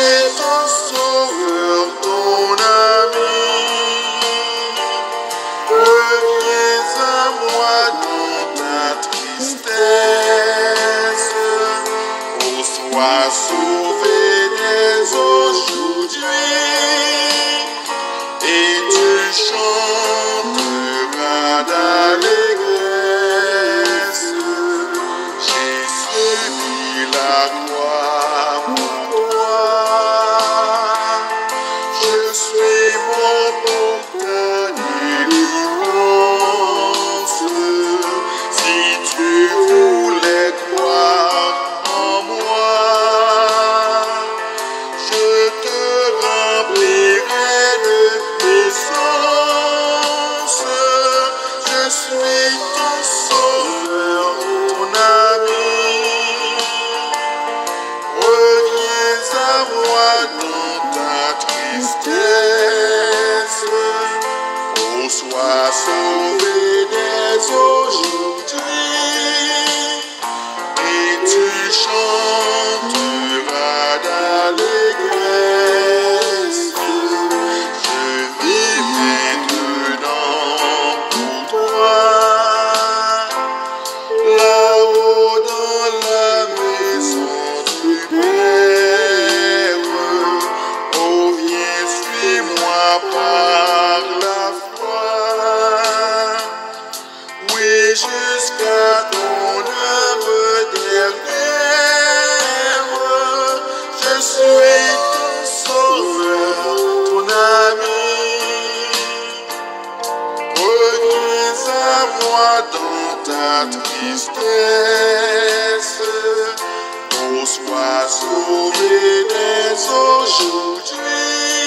suis ton sauveur, ton ami. Reviens à moi dans ta tristesse. Oh, sois sauvé dès aujourd'hui. Et tu chanteras d'allégresse. Jésus mit la croix pour toi. Je suis mon bon ta délivrance. Si tu voulais croire en moi, je te remplirai de puissance. Je suis ton sauveur, ton ami. Reviens à moi dans ta tristesse. Oh, sois sauvé dès aujourd'hui. Et tu chanteras d'allégresse. Je vis maintenant pour toi. Là-haut dans la maison du Père. Oh, viens, suis-moi par la foi. Oui, jusqu'à ton œuvre dernière. Je suis ton sauveur, ton ami. Reviens à moi dans ta tristesse. Oh, sois sauvé dès aujourd'hui.